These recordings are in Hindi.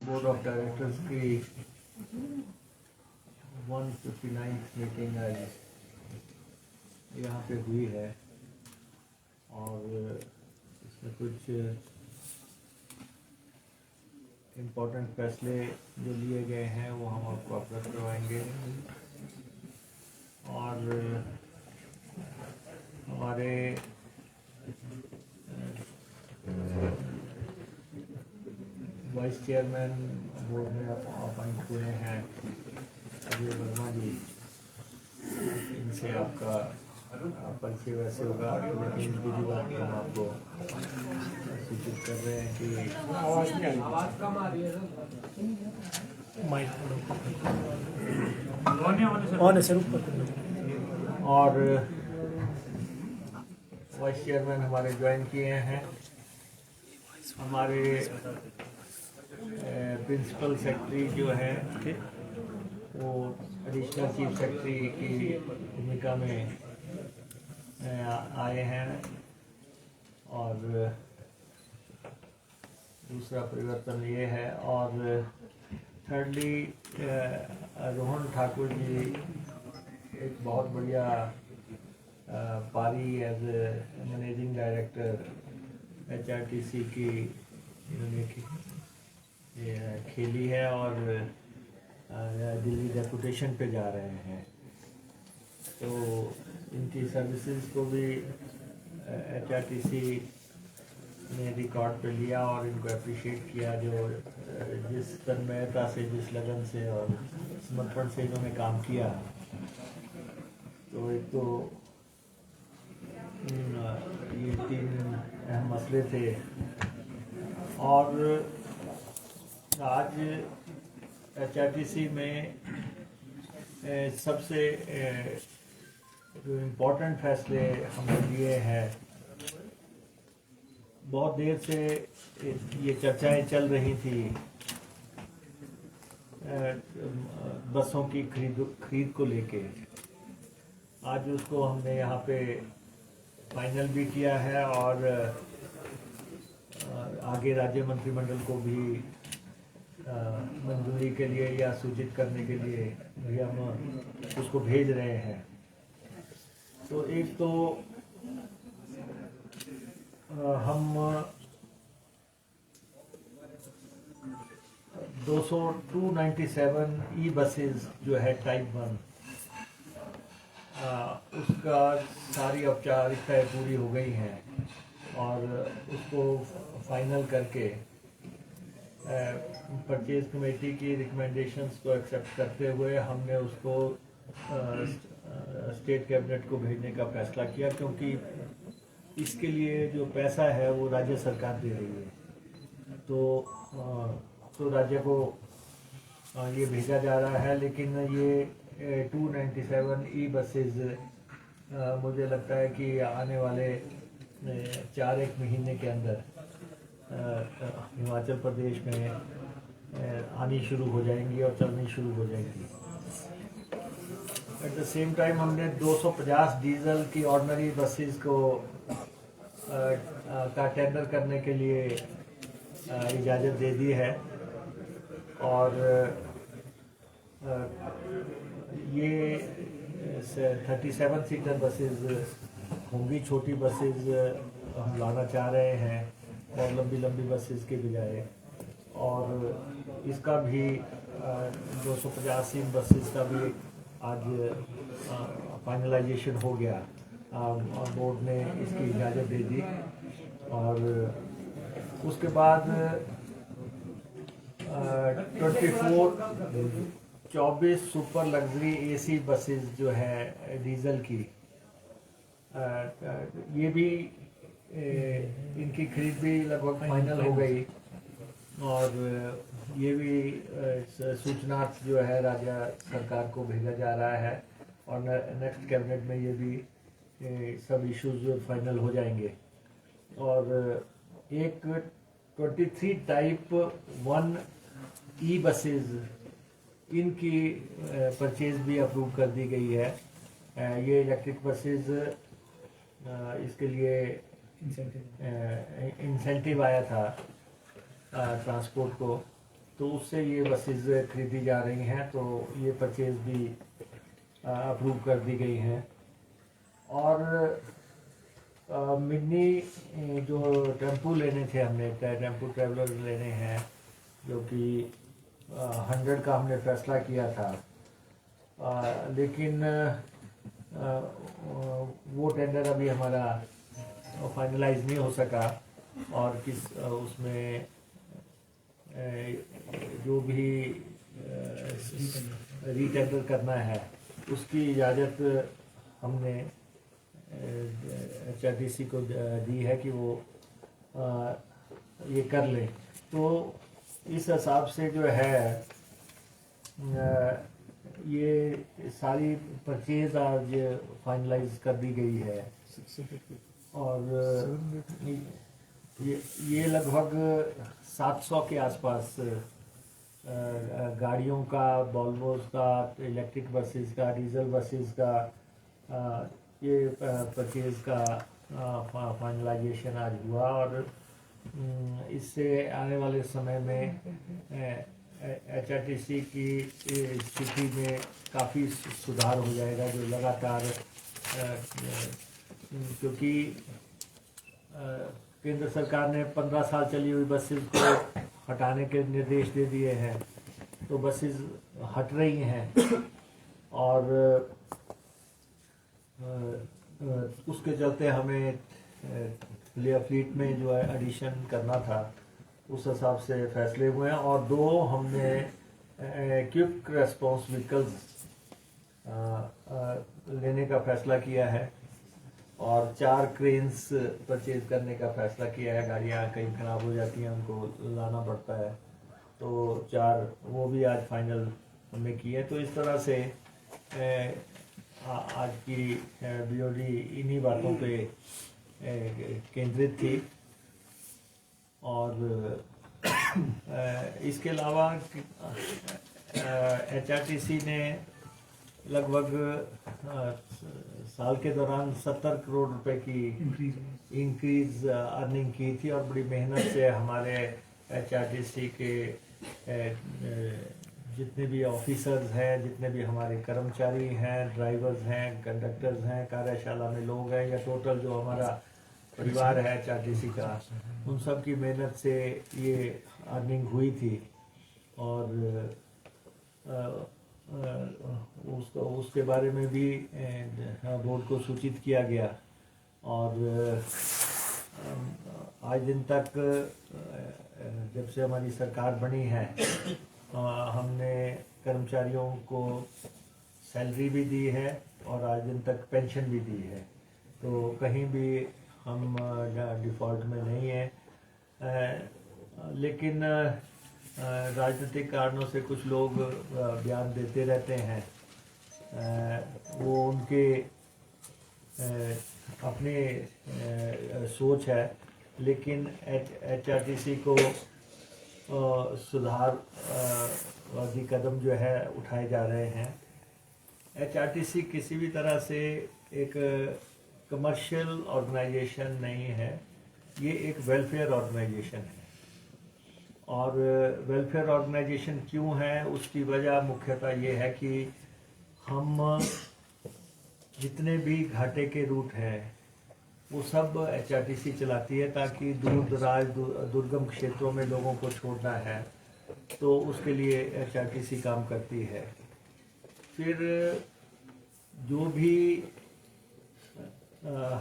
बोर्ड ऑफ डायरेक्टर्स की 159th मीटिंग आज यहाँ पे हुई है और इसमें कुछ इम्पोर्टेंट फैसले जो लिए गए हैं वो हम आपको अवगत करवाएंगे और हमारे वाइस चेयरमैन बोर्ड में अपॉइंट हुए हैं अजय वर्मा जी, इनसे आपका परिचय वैसे होगा, लेकिन दूसरी बात हम आपको सूचित कर रहे हैं कि आवाज़ कम आ रही है और वाइस चेयरमैन हमारे ज्वाइन किए हैं। हमारे प्रिंसिपल सेक्रेटरी जो है वो एडिशनल चीफ सेक्रेटरी की भूमिका में आए हैं और दूसरा परिवर्तन ये है। और थर्डली रोहन ठाकुर जी एक बहुत बढ़िया पारी एज मैनेजिंग डायरेक्टर HRTC की इन्होंने खेली है और दिल्ली डेपुटेशन पे जा रहे हैं, तो इनकी सर्विसेज को भी HRTC ने रिकॉर्ड पे लिया और इनको अप्रिशिएट किया, जो जिस तन्मयता से, जिस लगन से और समर्पण से इन्होंने काम किया। तो एक तो ये 3 अहम मसले थे और आज HRTC में सबसे जो इम्पोर्टेंट फैसले हमने लिए हैं, बहुत देर से ये चर्चाएं चल रही थी बसों की खरीद को लेके। आज उसको हमने यहाँ पे फाइनल भी किया है और आगे राज्य मंत्रिमंडल को भी मंजूरी के लिए या सूचित करने के लिए भी हम उसको भेज रहे हैं। तो एक तो हम 297 ई बसेस जो है टाइप 1 उसका सारी औपचारिकताएं पूरी हो गई हैं और उसको फाइनल करके परचेज कमेटी की रिकमेंडेशंस को एक्सेप्ट करते हुए हमने उसको स्टेट कैबिनेट को भेजने का फैसला किया, क्योंकि इसके लिए जो पैसा है वो राज्य सरकार दे रही है। तो राज्य को ये भेजा जा रहा है, लेकिन ये 297 ई बसेज मुझे लगता है कि आने वाले 4-1 महीने के अंदर हिमाचल प्रदेश में आनी शुरू हो जाएंगी और चलनी शुरू हो जाएंगी। एट द सेम टाइम हमने 250 डीजल की ऑर्डिनरी बसेस को का टेंडर करने के लिए इजाज़त दे दी है और ये 37 सीटर बसेस होंगी। छोटी बसेस हम लाना चाह रहे हैं और लंबी बसेस के बजाय, और इसका भी 250 बसेस का भी आज फाइनलाइजेशन हो गया और बोर्ड ने इसकी इजाज़त दे दी। और उसके बाद 24 सुपर लग्जरी AC बसेस जो है डीजल की, ये भी इनकी खरीद भी लगभग फाइनल हो गई और ये भी सूचना जो है राज्य सरकार को भेजा जा रहा है और नेक्स्ट कैबिनेट में ये भी सब इश्यूज फाइनल हो जाएंगे। और एक 23 टाइप 1 ई बसेस, इनकी परचेज भी अप्रूव कर दी गई है। ये इलेक्ट्रिक बसेस, इसके लिए इंसेंटिव आया था ट्रांसपोर्ट को, तो उससे ये बसेस खरीदी जा रही हैं, तो ये परचेज भी अप्रूव कर दी गई हैं। और मिनी जो टेम्पू लेने थे, हमने टेम्पू ट्रेवलर लेने हैं, जो कि 100 का हमने फैसला किया था, लेकिन वो टेंडर अभी हमारा फाइनलाइज नहीं हो सका, और उसमें जो भी रीटेंडर करना है उसकी इजाज़त हमने HRTC को दी है कि वो ये कर ले। तो इस हिसाब से जो है ये सारी परचेज आज फाइनलाइज कर दी गई है, और ये लगभग 700 के आसपास गाड़ियों का, वॉल्वोस का, इलेक्ट्रिक बसेस का, डीजल बसेस का ये परचेज का फाइनलाइजेशन आज हुआ। और इससे आने वाले समय में HRTC की स्थिति में काफ़ी सुधार हो जाएगा, जो लगातार क्योंकि केंद्र सरकार ने 15 साल चली हुई बसेस को हटाने के निर्देश दे दिए हैं, तो बसेस हट रही हैं, और उसके चलते हमें फ्लीट में जो है एडिशन करना था, उस हिसाब से फैसले हुए हैं। और 2 हमने क्विक रेस्पॉन्स व्हीकल्स लेने का फैसला किया है, और 4 क्रेन्स परचेज करने का फैसला किया है। गाड़ियाँ कहीं ख़राब हो जाती हैं, उनको लाना पड़ता है, तो 4 वो भी आज फाइनल हमने किए। तो इस तरह से आज की BOD इन्हीं बातों पे केंद्रित थी। और इसके अलावा HRTC ने लगभग साल के दौरान 70 करोड़ रुपए की इंक्रीज अर्निंग की थी, और बड़ी मेहनत से हमारे HRTC के जितने भी ऑफिसर्स हैं, जितने भी हमारे कर्मचारी हैं, ड्राइवर्स हैं, कंडक्टर्स हैं, कार्यशाला में लोग हैं, या टोटल जो हमारा परिवार है HRTC का, उन सब की मेहनत से ये अर्निंग हुई थी। और उसके बारे में भी बोर्ड को सूचित किया गया। और आज दिन तक जब से हमारी सरकार बनी है, हमने कर्मचारियों को सैलरी भी दी है, और आज दिन तक पेंशन भी दी है, तो कहीं भी हम डिफ़ॉल्ट में नहीं है। लेकिन राजनीतिक कारणों से कुछ लोग बयान देते रहते हैं, वो उनके अपने सोच है, लेकिन HRTC को सुधार वादी कदम जो है उठाए जा रहे हैं। HRTC किसी भी तरह से एक कमर्शियल ऑर्गेनाइजेशन नहीं है, ये एक वेलफेयर ऑर्गेनाइजेशन है। और वेलफेयर ऑर्गेनाइजेशन क्यों है, उसकी वजह मुख्यतः ये है कि हम जितने भी घाटे के रूट हैं वो सब HRTC चलाती है, ताकि दूर दराज दुर्गम क्षेत्रों में लोगों को छोड़ना है, तो उसके लिए HRTC काम करती है। फिर जो भी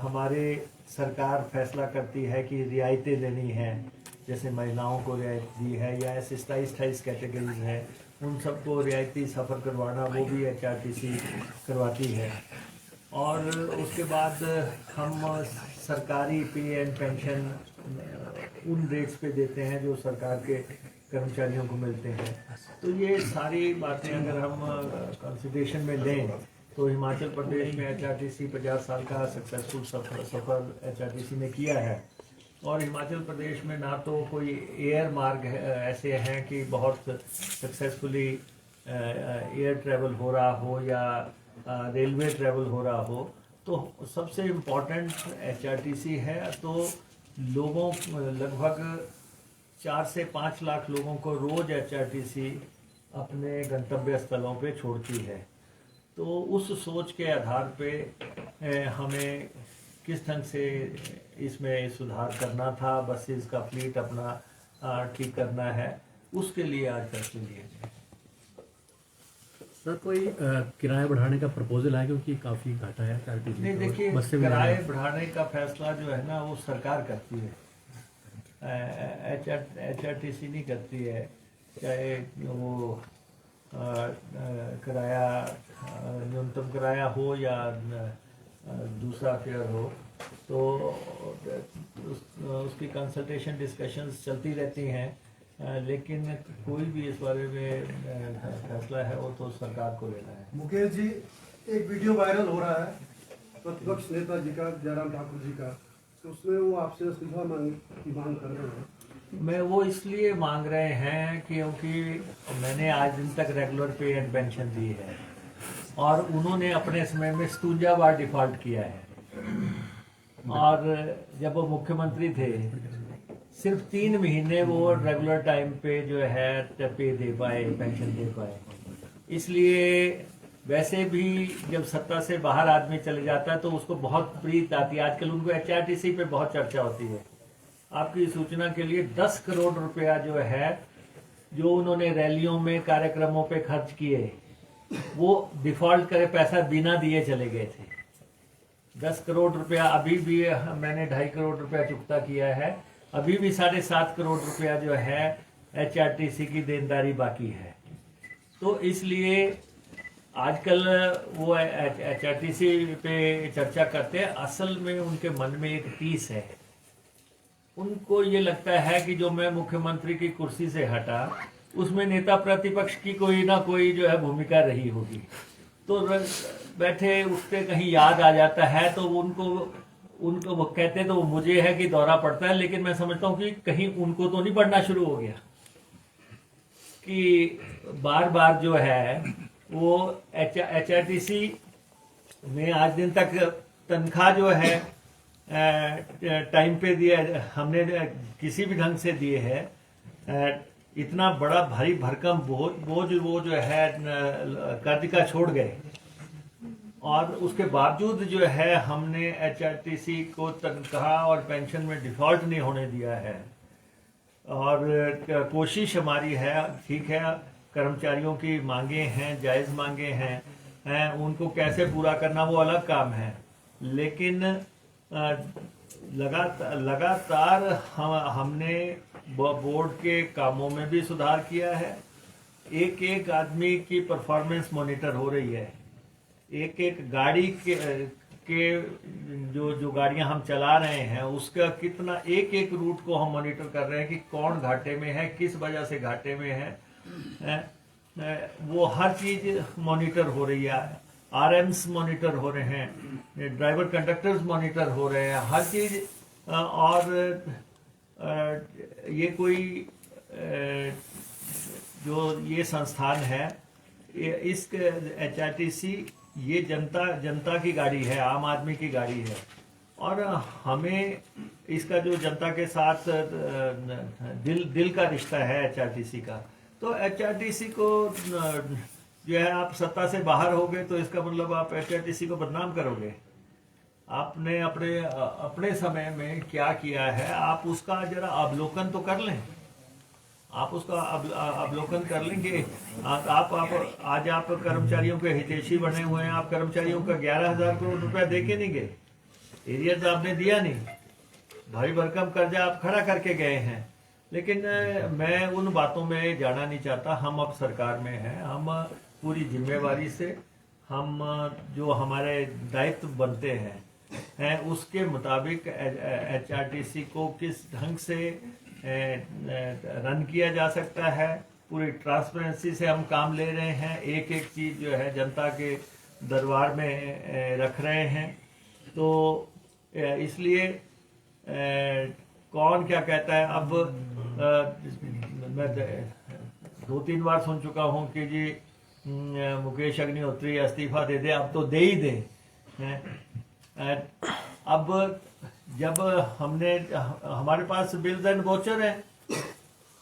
हमारे सरकार फैसला करती है कि रियायतें देनी हैं, जैसे महिलाओं को रियायत दी है, या ऐसे 27 कैटेगरीज हैं, उन सबको रियायती सफ़र करवाना वो भी HRTC करवाती है। और उसके बाद हम सरकारी पे एंड पेंशन उन रेट्स पे देते हैं जो सरकार के कर्मचारियों को मिलते हैं। तो ये सारी बातें अगर हम कंसिडरेशन में लें, तो हिमाचल प्रदेश में HRTC 50 साल का सक्सेसफुल सफ़र HRTC ने किया है। और हिमाचल प्रदेश में ना तो कोई एयर मार्ग ऐसे हैं कि बहुत सक्सेसफुली एयर ट्रैवल हो रहा हो, या रेलवे ट्रैवल हो रहा हो। तो सबसे इम्पोर्टेंट HRTC है। तो लोगों लगभग 4 से 5 लाख लोगों को रोज HRTC अपने गंतव्य स्थलों पे छोड़ती है। तो उस सोच के आधार पे हमें किस ढंग से इसमें सुधार करना था, बसेस का फ्लीट अपना ठीक करना है, उसके लिए आज फैसले लिए गए। सर कोई किराया बढ़ाने का प्रपोजल है, क्योंकि काफ़ी घाटा है HRTC? नहीं, देखिए, किराए बढ़ाने का फैसला जो है ना वो सरकार करती है, HRTC नहीं करती है। चाहे वो किराया न्यूनतम किराया हो या दूसरा फेयर हो, तो उसकी कंसल्टेशन डिस्कशंस चलती रहती हैं, लेकिन कोई भी इस बारे में फैसला है वो तो सरकार को लेना है। मुकेश जी, एक वीडियो वायरल हो रहा है प्रतिपक्ष नेता जी का, जयराम ठाकुर जी का, तो उसमें वो आपसे इस्तीफा की मांग कर रहे हैं। मैं वो इसलिए मांग रहे हैं क्योंकि मैंने आज दिन तक रेगुलर पे एंड पेंशन दी है और उन्होंने अपने समय में 57 बार डिफॉल्ट किया है, और जब वो मुख्यमंत्री थे सिर्फ 3 महीने वो रेगुलर टाइम पे जो है पे दे पाए, पेंशन दे पाए। इसलिए वैसे भी जब सत्ता से बाहर आदमी चले जाता है तो उसको बहुत प्रीत आती है। आजकल उनको HRTC पे बहुत चर्चा होती है। आपकी सूचना के लिए 10 करोड़ रुपया जो है, जो उन्होंने रैलियों में कार्यक्रमों पे खर्च किए, वो डिफॉल्ट करे पैसा बिना दिए चले गए थे। 10 करोड़ रुपया अभी भी मैंने 2.5 करोड़ रुपया चुकता किया है, अभी भी 7.5 करोड़ रुपया जो है HRTC की देनदारी बाकी है। तो इसलिए आजकल वो HRTC पे चर्चा करते हैं, असल में उनके मन में एक टीस है। उनको ये लगता है कि जो मैं मुख्यमंत्री की कुर्सी से हटा, उसमें नेता प्रतिपक्ष की कोई ना कोई जो है भूमिका रही होगी, तो बैठे उठते कहीं याद आ जाता है तो उनको वो कहते तो मुझे है कि दौरा पड़ता है, लेकिन मैं समझता हूँ कि कहीं उनको तो नहीं पड़ना शुरू हो गया कि बार बार जो है वो HRTC में आज दिन तक तनख्वाह जो है टाइम पे दिया, हमने किसी भी ढंग से दिए है। इतना बड़ा भारी भरकम बोझ वो जो है कर्ज का छोड़ गए, और उसके बावजूद जो है हमने HRTC को तनख्वाह और पेंशन में डिफॉल्ट नहीं होने दिया है। और कोशिश हमारी है, ठीक है, कर्मचारियों की मांगे हैं, जायज़ मांगे हैं, उनको कैसे पूरा करना वो अलग काम है, लेकिन लगातार हमने बोर्ड के कामों में भी सुधार किया है। एक एक आदमी की परफॉर्मेंस मॉनिटर हो रही है। एक एक गाड़ी के जो गाड़ियां हम चला रहे हैं उसका कितना, एक एक रूट को हम मॉनिटर कर रहे हैं कि कौन घाटे में है, किस वजह से घाटे में है, वो हर चीज मॉनिटर हो रही है। RMs मॉनिटर हो रहे हैं, ड्राइवर कंडक्टर्स मॉनिटर हो रहे हैं, हर चीज। और ये कोई जो ये संस्थान है, इस HRTC ये जनता की गाड़ी है, आम आदमी की गाड़ी है, और हमें इसका जो जनता के साथ दिल का रिश्ता है HRTC का, तो HRTC को जो है, आप सत्ता से बाहर हो गए तो इसका मतलब आप HRTC को बदनाम करोगे। आपने अपने समय में क्या किया है, आप उसका जरा अवलोकन तो कर लें। आप उसका अवलोकन कर लेंगे। आप आज आप कर्मचारियों के हितैषी बने हुए हैं, आप कर्मचारियों का 11,000 करोड़ रुपया दे के नहीं गए, एरियर्स आपने दिया नहीं, भारी भरकम कर्जा आप खड़ा करके गए हैं। लेकिन मैं उन बातों में जाना नहीं चाहता। हम अब सरकार में हैं, हम पूरी जिम्मेवारी से हम जो हमारे दायित्व बनते हैं उसके मुताबिक HRTC को किस ढंग से रन किया जा सकता है, पूरी ट्रांसपेरेंसी से हम काम ले रहे हैं। एक एक चीज जो है जनता के दरबार में रख रहे हैं। तो इसलिए कौन क्या कहता है, अब मैं 2-3 बार सुन चुका हूं कि जी मुकेश अग्निहोत्री इस्तीफा दे दे, अब तो दे ही दे। अब जब हमारे पास बिल्स एंड वाउचर है,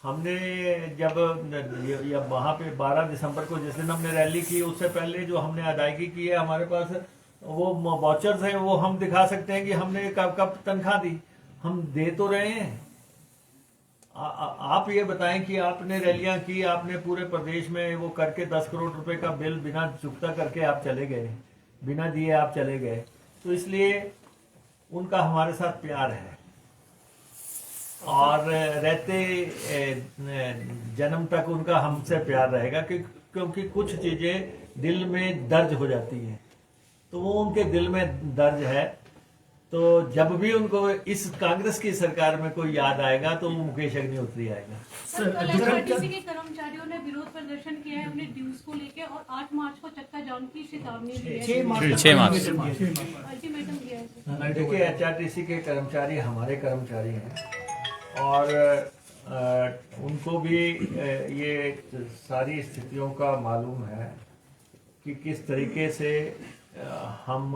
हमने जब वहाँ पे 12 दिसंबर को जिस दिन हमने रैली की, उससे पहले जो हमने अदायगी की है, हमारे पास वो वाउचर्स हैं, वो हम दिखा सकते हैं कि हमने कब कब तनख्वाह दी। हम दे तो रहे हैं। आप ये बताएं कि आपने रैलियां की, आपने पूरे प्रदेश में वो करके 10 करोड़ रुपए का बिल बिना चुकता करके आप चले गए, बिना दिए आप चले गए। तो इसलिए उनका हमारे साथ प्यार है और रहते जन्म तक उनका हमसे प्यार रहेगा, क्योंकि कुछ चीजें दिल में दर्ज हो जाती हैं, तो वो उनके दिल में दर्ज है। तो जब भी उनको इस कांग्रेस की सरकार में कोई याद आएगा तो वो मुकेश अग्निहोत्री आएगा। सर, कल एचआरटीसी के कर्मचारियों ने विरोध प्रदर्शन किया है अपने ड्यूज को लेकर और 8 मार्च को चक्का जाम की चेतावनी दी है, 6 मार्च अल्टीमेटम दिया है सर। देखिए, एचआरटीसी के कर्मचारी हमारे कर्मचारी हैं और उनको भी ये सारी स्थितियों का मालूम है कि किस तरीके से हम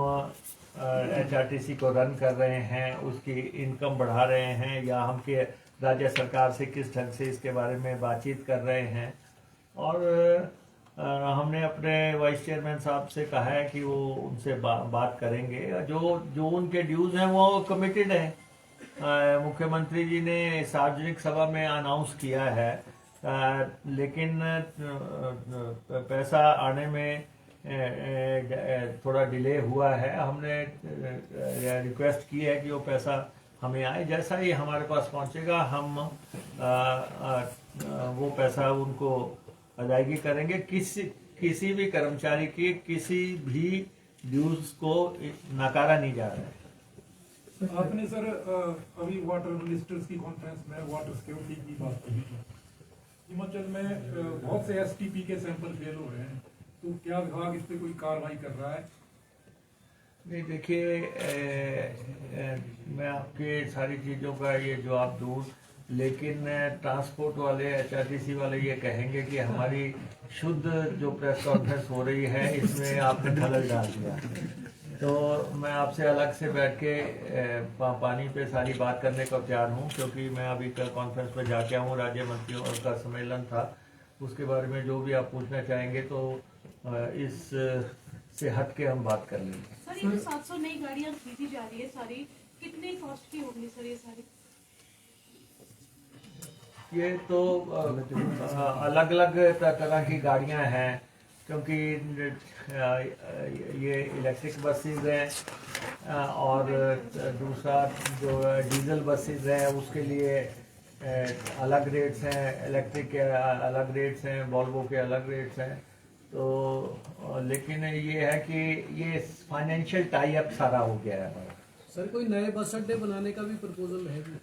एचआरटीसी को रन कर रहे हैं, उसकी इनकम बढ़ा रहे हैं, या हम के राज्य सरकार से किस ढंग से इसके बारे में बातचीत कर रहे हैं। और हमने अपने वाइस चेयरमैन साहब से कहा है कि वो उनसे बात करेंगे। जो उनके ड्यूज हैं वो कमिटेड है। मुख्यमंत्री जी ने सार्वजनिक सभा में अनाउंस किया है, लेकिन पैसा आने में थोड़ा डिले हुआ है। हमने रिक्वेस्ट की है कि वो पैसा हमें आए, जैसा ही हमारे पास पहुंचेगा हम वो पैसा उनको अदायगी करेंगे। किसी भी कर्मचारी की किसी भी ड्यूज को नकारा नहीं जा रहा है। आपने सर अभी वाटर मिनिस्टर्स की कॉन्फ्रेंस में वाटर सिक्योरिटी की बात की। हिमाचल में बहुत से एसटीपी के सैंपल फेल हो रहे हैं, तो क्या विभाग इस पे कोई कार्रवाई कर रहा है? नहीं, देखिए, मैं आपके सारी चीज़ों का ये जवाब दूँ, लेकिन ट्रांसपोर्ट वाले, एचआरटीसी वाले ये कहेंगे कि हमारी शुद्ध जो प्रेस कॉन्फ्रेंस हो रही है इसमें आपने खलल डाल दिया। तो मैं आपसे अलग से बैठ के पानी पे सारी बात करने को तैयार हूँ, क्योंकि मैं अभी कल कॉन्फ्रेंस पे जाके आऊँ, राज्य मंत्रियों का सम्मेलन था, उसके बारे में जो भी आप पूछना चाहेंगे तो इस से हट के हम बात कर लेंगे। सर, ये 700 नई गाड़ियां खरीदी जा रही है, सारी कितने कॉस्ट की होंगी सर ये सारी? ये तो अलग अलग तरह की गाड़ियां हैं, क्योंकि ये इलेक्ट्रिक बसेज हैं और दूसरा जो डीजल बसेज हैं उसके लिए अलग रेट्स हैं, इलेक्ट्रिक के अलग रेट्स हैं, वॉल्वो के अलग रेट्स हैं। तो लेकिन ये है कि ये फाइनेंशियल टाई अप सारा हो गया है हमारा। सर, कोई नए बस अड्डे बनाने का भी प्रपोजल है भी?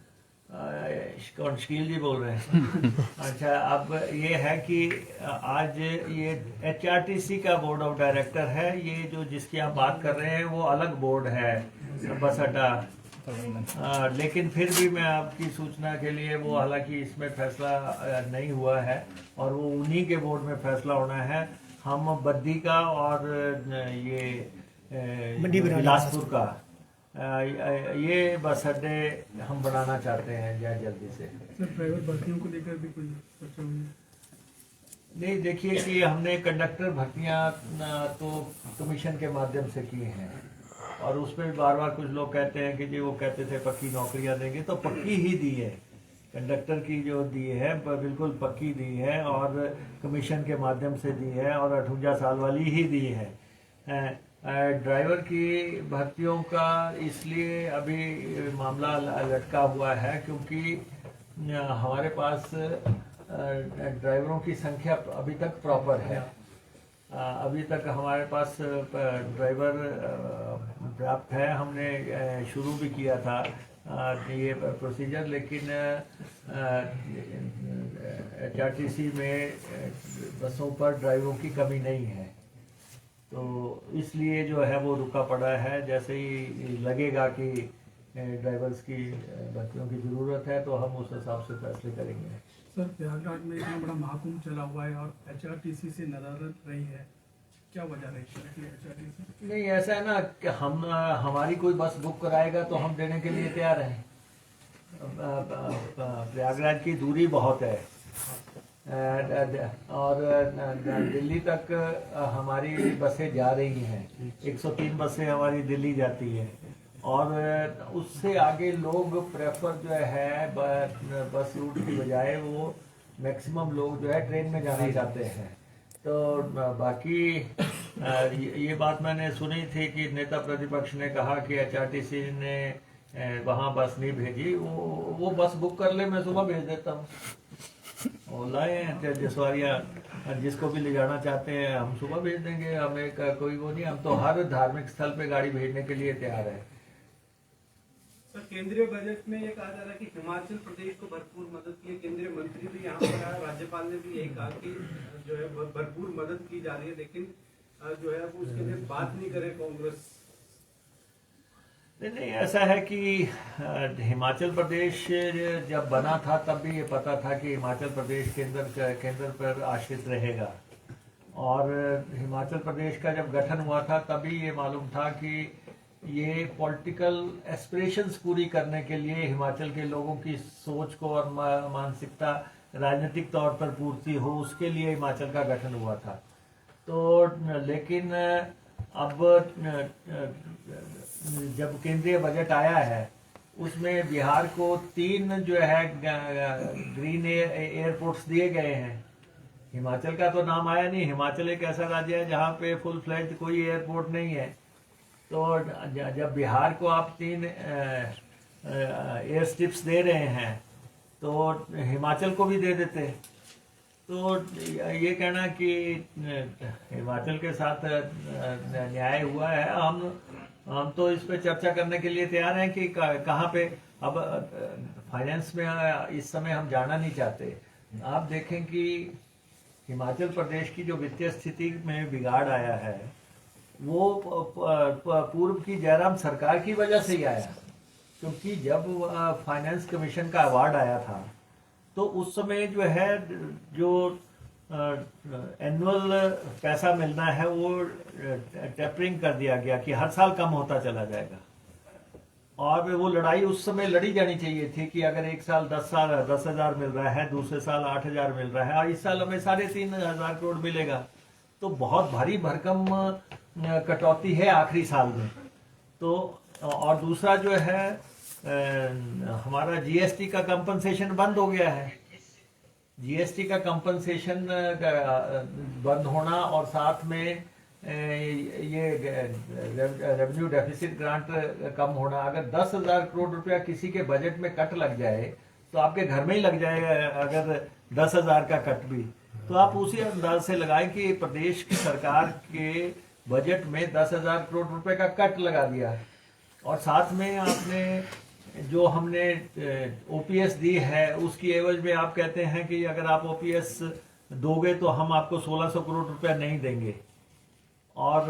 कौन शकील जी बोल रहे हैं? अच्छा, अब ये है कि आज ये एचआरटीसी का बोर्ड ऑफ डायरेक्टर है, ये जो जिसकी आप बात कर रहे हैं वो अलग बोर्ड है बस अड्डा। लेकिन फिर भी मैं आपकी सूचना के लिए, वो हालांकि इसमें फैसला नहीं हुआ है और वो उन्हीं के बोर्ड में फैसला होना है। हम बद्दी का और ये बिलासपुर का ये बस अड्डे हम बनाना चाहते हैं जल्दी से। सर, ड्राइवर भर्तियों को लेकर भी कोई चर्चा हुई? नहीं, देखिए कि हमने कंडक्टर भर्तियां तो कमीशन के माध्यम से की हैं और उसमें बार बार कुछ लोग कहते हैं कि जी वो कहते थे पक्की नौकरियां देंगे, तो पक्की ही दी है। कंडक्टर की जो दी है बिल्कुल पक्की दी है और कमीशन के माध्यम से दी है और 58 साल वाली ही दी है। ड्राइवर की भर्तियों का इसलिए अभी मामला लटका हुआ है क्योंकि हमारे पास ड्राइवरों की संख्या अभी तक प्रॉपर है। अभी तक हमारे पास ड्राइवर पर्याप्त है। हमने शुरू भी किया था ये प्रोसीजर, लेकिन एचआरटीसी में बसों पर ड्राइवरों की कमी नहीं है, तो इसलिए जो है वो रुका पड़ा है। जैसे ही लगेगा कि ड्राइवर्स की भर्तियों की ज़रूरत है तो हम उस हिसाब से फैसले करेंगे। सर, प्रयागराज में इतना बड़ा महाकुंभ चला हुआ है और एचआरटीसी से नदारद रही है, क्या वजह रही है एचआरटीसी? नहीं, ऐसा है ना कि हमारी कोई बस बुक कराएगा तो हम देने के लिए तैयार हैं। प्रयागराज की दूरी बहुत है और दिल्ली तक हमारी बसें जा रही हैं। 103 बसें हमारी दिल्ली जाती है, और उससे आगे लोग प्रेफर जो है बस रूट की बजाय वो मैक्सिमम लोग जो है ट्रेन में जाना चाहते हैं। तो बाकी ये बात मैंने सुनी थी कि नेता प्रतिपक्ष ने कहा कि एचआरटीसी ने वहाँ बस नहीं भेजी। वो बस बुक कर ले, मैं सुबह भेज देता हूँ। और लाए जसवारिया जिसको भी ले जाना चाहते हैं हम सुबह भेज देंगे। हमें कोई वो नहीं, हम तो हर धार्मिक स्थल पे गाड़ी भेजने के लिए तैयार है। सर, केंद्रीय बजट में ये कहा जा रहा है कि हिमाचल प्रदेश को भरपूर मदद की है। केंद्रीय मंत्री भी यहाँ पर आया, राज्यपाल ने भी यही कहा कि जो है भरपूर मदद की जा रही है, लेकिन जो है वो उसके लिए बात नहीं करे कांग्रेस। नहीं, ऐसा है कि हिमाचल प्रदेश जब बना था तब भी ये पता था कि हिमाचल प्रदेश केंद्र पर आश्रित रहेगा। और हिमाचल प्रदेश का जब गठन हुआ था तभी ये मालूम था कि ये पॉलिटिकल एस्पिरेशंस पूरी करने के लिए हिमाचल के लोगों की सोच को और मानसिकता राजनीतिक तौर पर पूर्ति हो, उसके लिए हिमाचल का गठन हुआ था। तो लेकिन अब जब केंद्रीय बजट आया है उसमें बिहार को 3 जो है ग्रीन एयरपोर्ट्स दिए गए हैं। हिमाचल का तो नाम आया नहीं। हिमाचल एक ऐसा राज्य है जहाँ पे फुल फ्लैज कोई एयरपोर्ट नहीं है। तो जब बिहार को आप 3 एयर स्ट्रिप्स दे रहे हैं तो हिमाचल को भी दे देते। तो ये कहना कि हिमाचल के साथ न्याय हुआ है, हम तो इस पे चर्चा करने के लिए तैयार हैं कि कहाँ पे। अब फाइनेंस में इस समय हम जाना नहीं चाहते। आप देखें कि हिमाचल प्रदेश की जो वित्तीय स्थिति में बिगाड़ आया है वो पूर्व की जयराम सरकार की वजह से ही आया। क्योंकि जब फाइनेंस कमीशन का अवार्ड आया था तो उस समय जो है जो एनुअल पैसा मिलना है वो टेपरिंग कर दिया गया कि हर साल कम होता चला जाएगा। और वो लड़ाई उस समय लड़ी जानी चाहिए थी कि अगर एक साल 10,000 मिल रहा है, दूसरे साल 8,000 मिल रहा है और इस साल हमें 3,500 करोड़ मिलेगा, तो बहुत भारी भरकम कटौती है आखिरी साल में। तो और दूसरा जो है हमारा जीएसटी का कंपनसेशन बंद हो गया है। जीएसटी का कंपनसेशन बंद होना और साथ में ये रेवेन्यू डेफिसिट ग्रांट कम होना। अगर 10,000 करोड़ रुपया किसी के बजट में कट लग जाए तो आपके घर में ही लग जाएगा। अगर 10,000 का कट भी, तो आप उसी अंदाज से लगाएं कि प्रदेश की सरकार के बजट में 10,000 करोड़ रुपए का कट लगा दिया। और साथ में आपने जो हमने ओपीएस दी है उसकी एवज में आप कहते हैं कि अगर आप ओपीएस दोगे तो हम आपको 1,600 करोड़ रुपया नहीं देंगे। और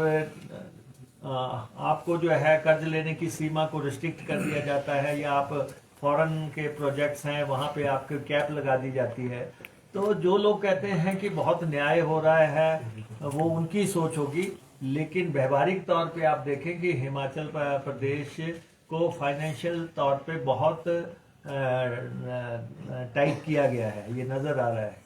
आपको जो है कर्ज लेने की सीमा को रिस्ट्रिक्ट कर दिया जाता है, या आप फॉरेन के प्रोजेक्ट्स हैं वहाँ पे आपको कैप लगा दी जाती है। तो जो लोग कहते हैं कि बहुत न्याय हो रहा है वो उनकी सोच होगी, लेकिन व्यवहारिक तौर पे आप देखें कि हिमाचल प्रदेश को फाइनेंशियल तौर पे बहुत टाइट किया गया है, ये नजर आ रहा है।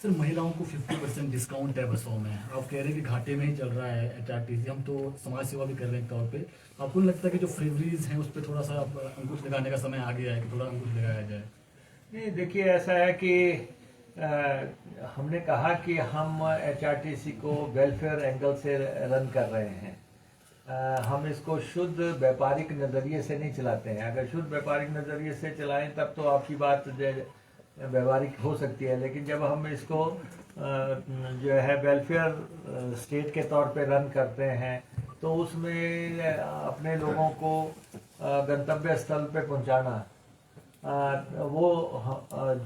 सर, महिलाओं को 50% डिस्काउंट है बसों में। आप कह रहे हैं कि घाटे में ही चल रहा है एचआरटीसी। हम तो समाज सेवा भी कर रहे हैं तौर पे। आपको नहीं लगता कि जो फ्रीवरीज हैं उस पर थोड़ा सा अंकुश लगाने का समय आ गया है कि थोड़ा अंकुश लगाया जाए? नहीं, देखिए ऐसा है कि हमने कहा कि हम एचआरटीसी को वेलफेयर एंगल से रन कर रहे हैं। हम इसको शुद्ध व्यापारिक नज़रिए से नहीं चलाते हैं। अगर शुद्ध व्यापारिक नज़रिए से चलाएं तब तो आपकी बात व्यावहारिक हो सकती है, लेकिन जब हम इसको जो है वेलफेयर स्टेट के तौर पे रन करते हैं तो उसमें अपने लोगों को गंतव्य स्थल पे पहुंचाना वो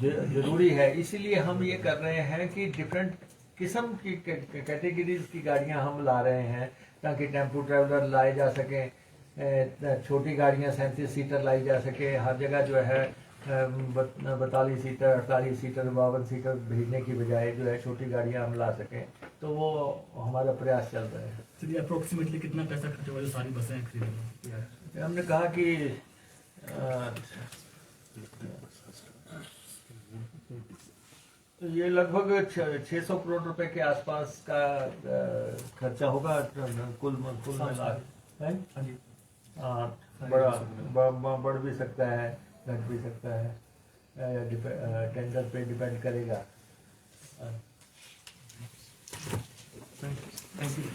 जरूरी है। इसीलिए हम ये कर रहे हैं कि डिफरेंट किस्म की कैटेगरीज की गाड़ियां हम ला रहे हैं ताकि टेम्पो ट्रैवलर लाए जा सकें, छोटी गाड़ियां 37 सीटर लाई जा सके। हर जगह जो है 42 सीटर, 48 सीटर, 52 सीटर भेजने की बजाय जो है छोटी गाड़ियां हम ला सकें, तो वो हमारा प्रयास चल रहा है। चलिए, अप्रोक्सीमेटली कितना पैसा खर्च होगा जो सारी बसें खरीदेंगे? हमने कहा कि तो ये लगभग 600 करोड़ रुपए के आसपास का खर्चा होगा कुल मिला है। हाँ जी। हाँ, बढ़ भी सकता है, घट भी सकता है, टेंडर पे डिपेंड करेगा। Thank you.